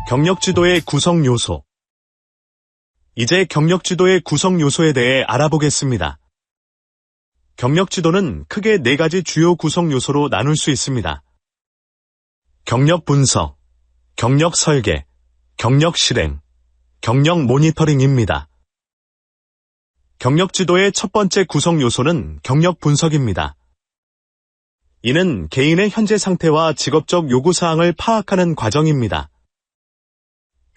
경력지도의 구성 요소. 이제 경력지도의 구성 요소에 대해 알아보겠습니다. 경력지도는 크게 4가지 주요 구성 요소로 나눌 수 있습니다. 경력 분석, 경력 설계, 경력 실행, 경력 모니터링입니다. 경력지도의 첫 번째 구성 요소는 경력 분석입니다. 이는 개인의 현재 상태와 직업적 요구사항을 파악하는 과정입니다.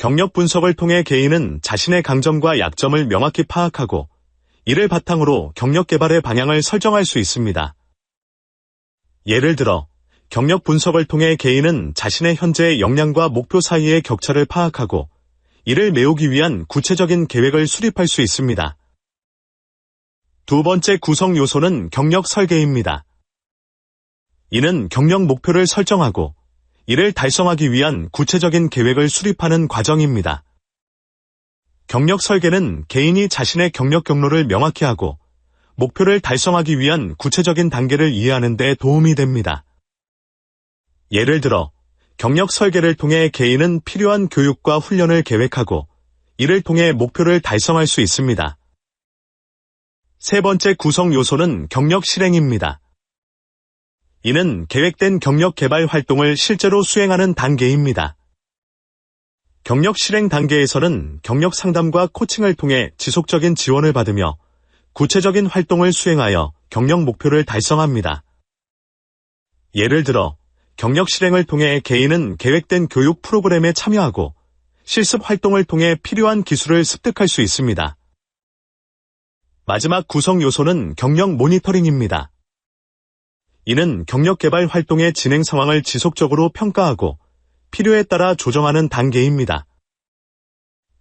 경력 분석을 통해 개인은 자신의 강점과 약점을 명확히 파악하고 이를 바탕으로 경력 개발의 방향을 설정할 수 있습니다. 예를 들어, 경력 분석을 통해 개인은 자신의 현재의 역량과 목표 사이의 격차를 파악하고 이를 메우기 위한 구체적인 계획을 수립할 수 있습니다. 두 번째 구성 요소는 경력 설계입니다. 이는 경력 목표를 설정하고 이를 달성하기 위한 구체적인 계획을 수립하는 과정입니다. 경력 설계는 개인이 자신의 경력 경로를 명확히 하고 목표를 달성하기 위한 구체적인 단계를 이해하는 데 도움이 됩니다. 예를 들어, 경력 설계를 통해 개인은 필요한 교육과 훈련을 계획하고 이를 통해 목표를 달성할 수 있습니다. 세 번째 구성 요소는 경력 실행입니다. 이는 계획된 경력 개발 활동을 실제로 수행하는 단계입니다. 경력 실행 단계에서는 경력 상담과 코칭을 통해 지속적인 지원을 받으며 구체적인 활동을 수행하여 경력 목표를 달성합니다. 예를 들어, 경력 실행을 통해 개인은 계획된 교육 프로그램에 참여하고 실습 활동을 통해 필요한 기술을 습득할 수 있습니다. 마지막 구성 요소는 경력 모니터링입니다. 이는 경력 개발 활동의 진행 상황을 지속적으로 평가하고 필요에 따라 조정하는 단계입니다.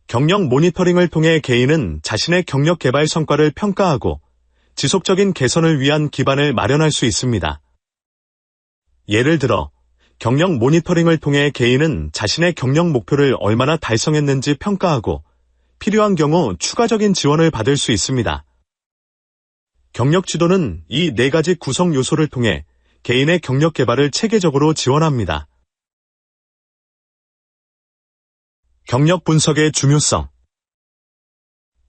경력 모니터링을 통해 개인은 자신의 경력 개발 성과를 평가하고 지속적인 개선을 위한 기반을 마련할 수 있습니다. 예를 들어, 경력 모니터링을 통해 개인은 자신의 경력 목표를 얼마나 달성했는지 평가하고 필요한 경우 추가적인 지원을 받을 수 있습니다. 경력 지도는 이 4가지 구성 요소를 통해 개인의 경력 개발을 체계적으로 지원합니다. 경력 분석의 중요성.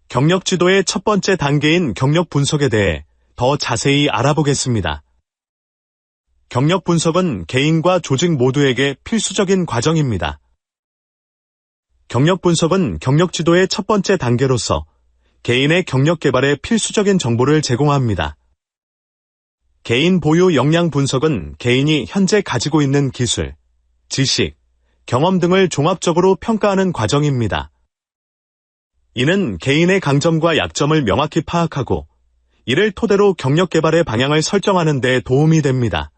경력 지도의 첫 번째 단계인 경력 분석에 대해 더 자세히 알아보겠습니다. 경력 분석은 개인과 조직 모두에게 필수적인 과정입니다. 경력 분석은 경력 지도의 첫 번째 단계로서 개인의 경력 개발에 필수적인 정보를 제공합니다. 개인 보유 역량 분석은 개인이 현재 가지고 있는 기술, 지식, 경험 등을 종합적으로 평가하는 과정입니다. 이는 개인의 강점과 약점을 명확히 파악하고 이를 토대로 경력 개발의 방향을 설정하는 데 도움이 됩니다.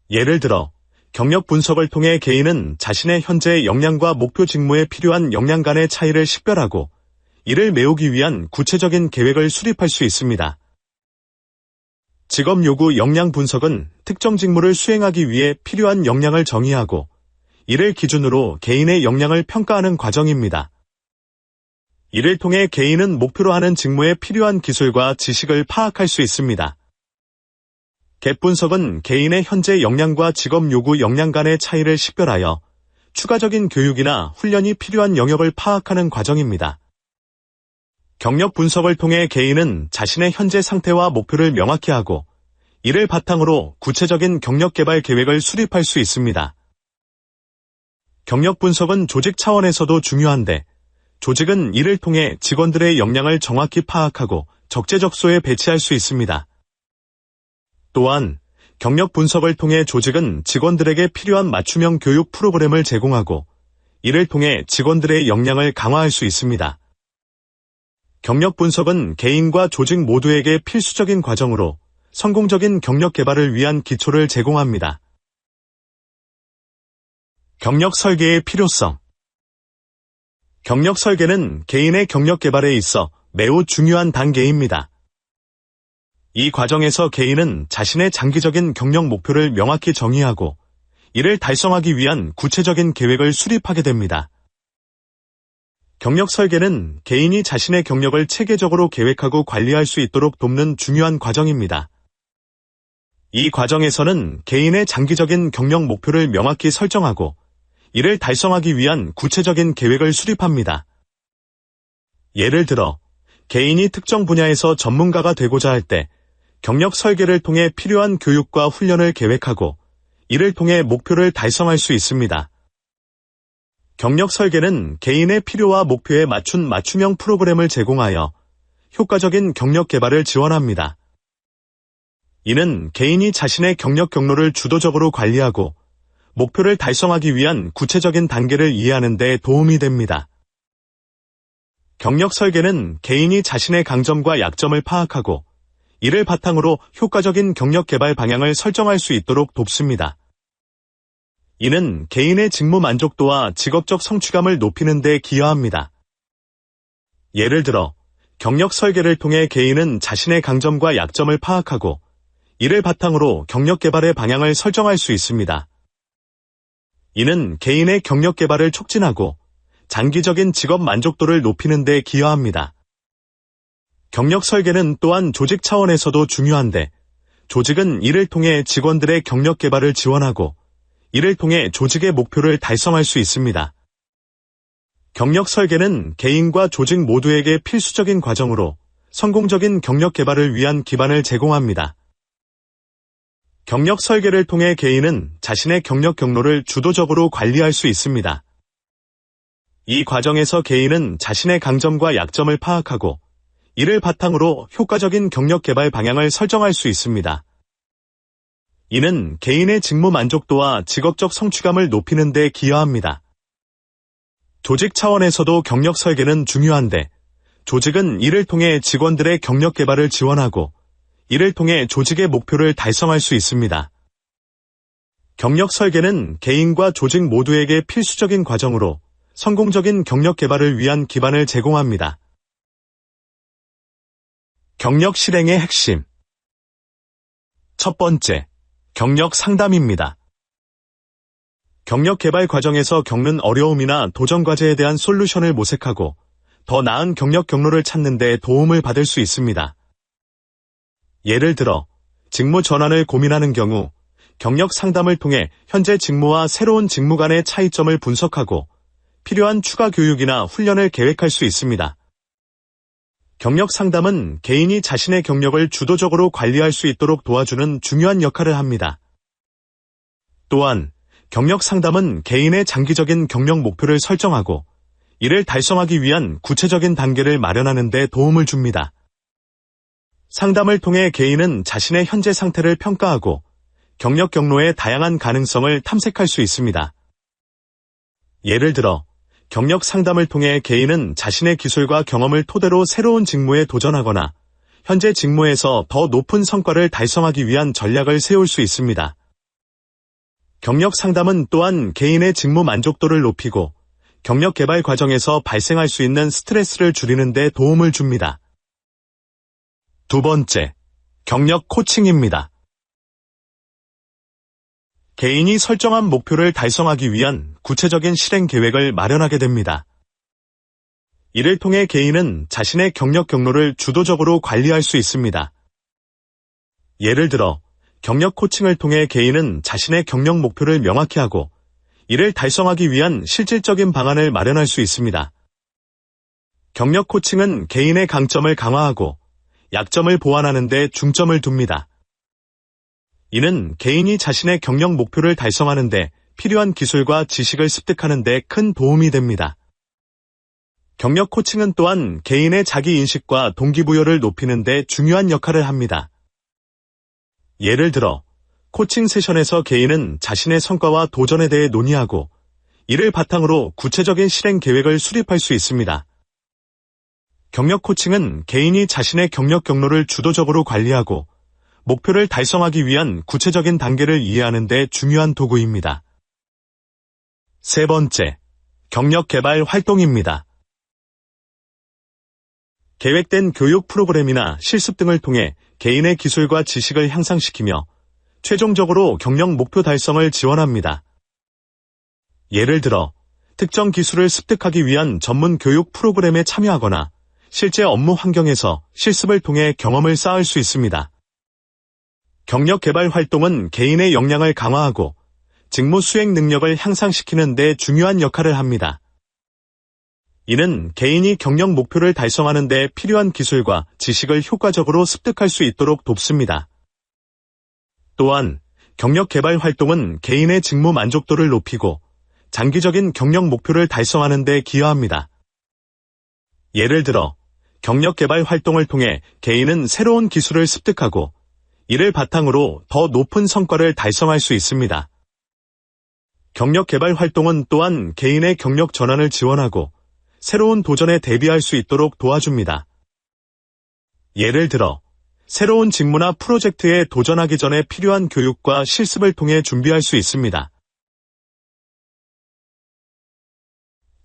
예를 들어, 경력 분석을 통해 개인은 자신의 현재의 역량과 목표 직무에 필요한 역량 간의 차이를 식별하고 이를 메우기 위한 구체적인 계획을 수립할 수 있습니다. 직업 요구 역량 분석은 특정 직무를 수행하기 위해 필요한 역량을 정의하고 이를 기준으로 개인의 역량을 평가하는 과정입니다. 이를 통해 개인은 목표로 하는 직무에 필요한 기술과 지식을 파악할 수 있습니다. 갭 분석은 개인의 현재 역량과 직업 요구 역량 간의 차이를 식별하여 추가적인 교육이나 훈련이 필요한 영역을 파악하는 과정입니다. 경력 분석을 통해 개인은 자신의 현재 상태와 목표를 명확히 하고 이를 바탕으로 구체적인 경력 개발 계획을 수립할 수 있습니다. 경력 분석은 조직 차원에서도 중요한데 조직은 이를 통해 직원들의 역량을 정확히 파악하고 적재적소에 배치할 수 있습니다. 또한 경력 분석을 통해 조직은 직원들에게 필요한 맞춤형 교육 프로그램을 제공하고 이를 통해 직원들의 역량을 강화할 수 있습니다. 경력 분석은 개인과 조직 모두에게 필수적인 과정으로 성공적인 경력 개발을 위한 기초를 제공합니다. 경력 설계의 필요성. 경력 설계는 개인의 경력 개발에 있어 매우 중요한 단계입니다. 이 과정에서 개인은 자신의 장기적인 경력 목표를 명확히 정의하고 이를 달성하기 위한 구체적인 계획을 수립하게 됩니다. 경력 설계는 개인이 자신의 경력을 체계적으로 계획하고 관리할 수 있도록 돕는 중요한 과정입니다. 이 과정에서는 개인의 장기적인 경력 목표를 명확히 설정하고 이를 달성하기 위한 구체적인 계획을 수립합니다. 예를 들어, 개인이 특정 분야에서 전문가가 되고자 할 때 경력 설계를 통해 필요한 교육과 훈련을 계획하고 이를 통해 목표를 달성할 수 있습니다. 경력 설계는 개인의 필요와 목표에 맞춘 맞춤형 프로그램을 제공하여 효과적인 경력 개발을 지원합니다. 이는 개인이 자신의 경력 경로를 주도적으로 관리하고 목표를 달성하기 위한 구체적인 단계를 이해하는 데 도움이 됩니다. 경력 설계는 개인이 자신의 강점과 약점을 파악하고 이를 바탕으로 효과적인 경력 개발 방향을 설정할 수 있도록 돕습니다. 이는 개인의 직무 만족도와 직업적 성취감을 높이는 데 기여합니다. 예를 들어, 경력 설계를 통해 개인은 자신의 강점과 약점을 파악하고 이를 바탕으로 경력 개발의 방향을 설정할 수 있습니다. 이는 개인의 경력 개발을 촉진하고 장기적인 직업 만족도를 높이는 데 기여합니다. 경력 설계는 또한 조직 차원에서도 중요한데, 조직은 이를 통해 직원들의 경력 개발을 지원하고 이를 통해 조직의 목표를 달성할 수 있습니다. 경력 설계는 개인과 조직 모두에게 필수적인 과정으로 성공적인 경력 개발을 위한 기반을 제공합니다. 경력 설계를 통해 개인은 자신의 경력 경로를 주도적으로 관리할 수 있습니다. 이 과정에서 개인은 자신의 강점과 약점을 파악하고 이를 바탕으로 효과적인 경력 개발 방향을 설정할 수 있습니다. 이는 개인의 직무 만족도와 직업적 성취감을 높이는 데 기여합니다. 조직 차원에서도 경력 설계는 중요한데, 조직은 이를 통해 직원들의 경력 개발을 지원하고 이를 통해 조직의 목표를 달성할 수 있습니다. 경력 설계는 개인과 조직 모두에게 필수적인 과정으로 성공적인 경력 개발을 위한 기반을 제공합니다. 경력 실행의 핵심. 첫 번째, 경력 상담입니다. 경력 개발 과정에서 겪는 어려움이나 도전 과제에 대한 솔루션을 모색하고 더 나은 경력 경로를 찾는 데 도움을 받을 수 있습니다. 예를 들어, 직무 전환을 고민하는 경우 경력 상담을 통해 현재 직무와 새로운 직무 간의 차이점을 분석하고 필요한 추가 교육이나 훈련을 계획할 수 있습니다. 경력 상담은 개인이 자신의 경력을 주도적으로 관리할 수 있도록 도와주는 중요한 역할을 합니다. 또한 경력 상담은 개인의 장기적인 경력 목표를 설정하고 이를 달성하기 위한 구체적인 단계를 마련하는 데 도움을 줍니다. 상담을 통해 개인은 자신의 현재 상태를 평가하고 경력 경로의 다양한 가능성을 탐색할 수 있습니다. 예를 들어, 경력 상담을 통해 개인은 자신의 기술과 경험을 토대로 새로운 직무에 도전하거나 현재 직무에서 더 높은 성과를 달성하기 위한 전략을 세울 수 있습니다. 경력 상담은 또한 개인의 직무 만족도를 높이고 경력 개발 과정에서 발생할 수 있는 스트레스를 줄이는 데 도움을 줍니다. 두 번째, 경력 코칭입니다. 개인이 설정한 목표를 달성하기 위한 구체적인 실행 계획을 마련하게 됩니다. 이를 통해 개인은 자신의 경력 경로를 주도적으로 관리할 수 있습니다. 예를 들어, 경력 코칭을 통해 개인은 자신의 경력 목표를 명확히 하고 이를 달성하기 위한 실질적인 방안을 마련할 수 있습니다. 경력 코칭은 개인의 강점을 강화하고 약점을 보완하는 데 중점을 둡니다. 이는 개인이 자신의 경력 목표를 달성하는 데 필요한 기술과 지식을 습득하는 데 큰 도움이 됩니다. 경력 코칭은 또한 개인의 자기인식과 동기부여를 높이는 데 중요한 역할을 합니다. 예를 들어, 코칭 세션에서 개인은 자신의 성과와 도전에 대해 논의하고 이를 바탕으로 구체적인 실행 계획을 수립할 수 있습니다. 경력 코칭은 개인이 자신의 경력 경로를 주도적으로 관리하고 목표를 달성하기 위한 구체적인 단계를 이해하는 데 중요한 도구입니다. 세 번째, 경력 개발 활동입니다. 계획된 교육 프로그램이나 실습 등을 통해 개인의 기술과 지식을 향상시키며 최종적으로 경력 목표 달성을 지원합니다. 예를 들어, 특정 기술을 습득하기 위한 전문 교육 프로그램에 참여하거나 실제 업무 환경에서 실습을 통해 경험을 쌓을 수 있습니다. 경력 개발 활동은 개인의 역량을 강화하고 직무 수행 능력을 향상시키는 데 중요한 역할을 합니다. 이는 개인이 경력 목표를 달성하는 데 필요한 기술과 지식을 효과적으로 습득할 수 있도록 돕습니다. 또한 경력 개발 활동은 개인의 직무 만족도를 높이고 장기적인 경력 목표를 달성하는 데 기여합니다. 예를 들어 경력 개발 활동을 통해 개인은 새로운 기술을 습득하고 이를 바탕으로 더 높은 성과를 달성할 수 있습니다. 경력 개발 활동은 또한 개인의 경력 전환을 지원하고 새로운 도전에 대비할 수 있도록 도와줍니다. 예를 들어 새로운 직무나 프로젝트에 도전하기 전에 필요한 교육과 실습을 통해 준비할 수 있습니다.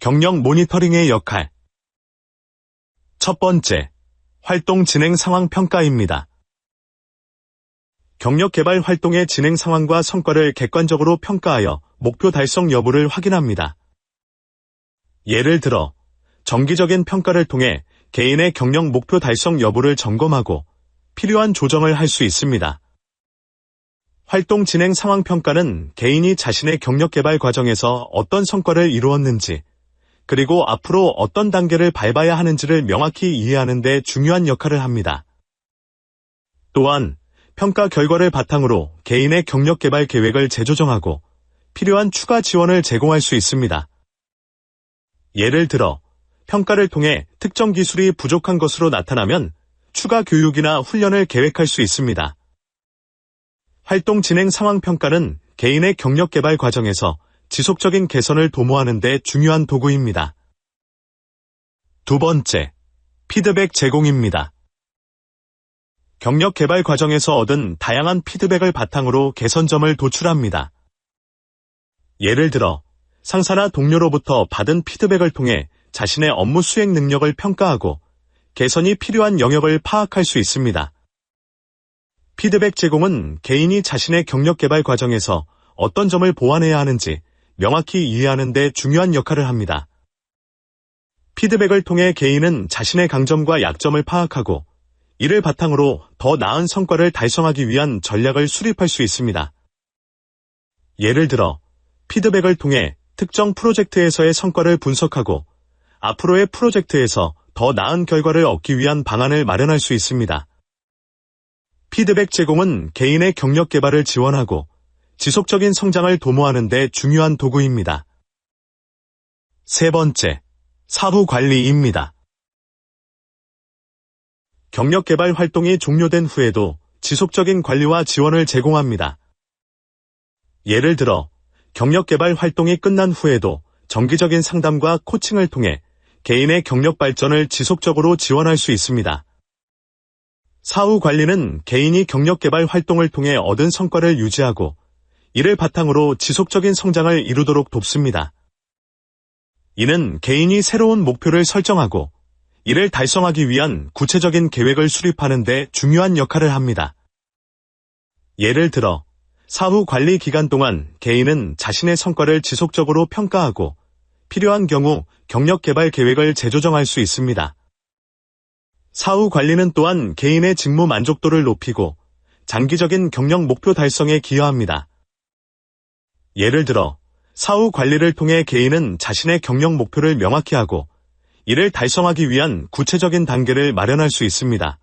경력 모니터링의 역할. 첫 번째, 활동 진행 상황 평가입니다. 경력 개발 활동의 진행 상황과 성과를 객관적으로 평가하여 목표 달성 여부를 확인합니다. 예를 들어, 정기적인 평가를 통해 개인의 경력 목표 달성 여부를 점검하고 필요한 조정을 할 수 있습니다. 활동 진행 상황 평가는 개인이 자신의 경력 개발 과정에서 어떤 성과를 이루었는지, 그리고 앞으로 어떤 단계를 밟아야 하는지를 명확히 이해하는 데 중요한 역할을 합니다. 또한 평가 결과를 바탕으로 개인의 경력 개발 계획을 재조정하고 필요한 추가 지원을 제공할 수 있습니다. 예를 들어 평가를 통해 특정 기술이 부족한 것으로 나타나면 추가 교육이나 훈련을 계획할 수 있습니다. 활동 진행 상황 평가는 개인의 경력 개발 과정에서 지속적인 개선을 도모하는 데 중요한 도구입니다. 두 번째, 피드백 제공입니다. 경력 개발 과정에서 얻은 다양한 피드백을 바탕으로 개선점을 도출합니다. 예를 들어 상사나 동료로부터 받은 피드백을 통해 자신의 업무 수행 능력을 평가하고 개선이 필요한 영역을 파악할 수 있습니다. 피드백 제공은 개인이 자신의 경력 개발 과정에서 어떤 점을 보완해야 하는지 명확히 이해하는 데 중요한 역할을 합니다. 피드백을 통해 개인은 자신의 강점과 약점을 파악하고 이를 바탕으로 더 나은 성과를 달성하기 위한 전략을 수립할 수 있습니다. 예를 들어 피드백을 통해 특정 프로젝트에서의 성과를 분석하고 앞으로의 프로젝트에서 더 나은 결과를 얻기 위한 방안을 마련할 수 있습니다. 피드백 제공은 개인의 경력 개발을 지원하고 지속적인 성장을 도모하는 데 중요한 도구입니다. 세 번째, 사후 관리입니다. 경력 개발 활동이 종료된 후에도 지속적인 관리와 지원을 제공합니다. 예를 들어 경력 개발 활동이 끝난 후에도 정기적인 상담과 코칭을 통해 개인의 경력 발전을 지속적으로 지원할 수 있습니다. 사후 관리는 개인이 경력 개발 활동을 통해 얻은 성과를 유지하고 이를 바탕으로 지속적인 성장을 이루도록 돕습니다. 이는 개인이 새로운 목표를 설정하고 이를 달성하기 위한 구체적인 계획을 수립하는 데 중요한 역할을 합니다. 예를 들어 사후 관리 기간 동안 개인은 자신의 성과를 지속적으로 평가하고 필요한 경우 경력 개발 계획을 재조정할 수 있습니다. 사후 관리는 또한 개인의 직무 만족도를 높이고 장기적인 경력 목표 달성에 기여합니다. 예를 들어 사후 관리를 통해 개인은 자신의 경력 목표를 명확히 하고 이를 달성하기 위한 구체적인 단계를 마련할 수 있습니다.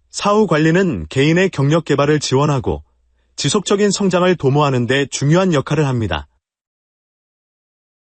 사후 관리는 개인의 경력 개발을 지원하고 지속적인 성장을 도모하는 데 중요한 역할을 합니다.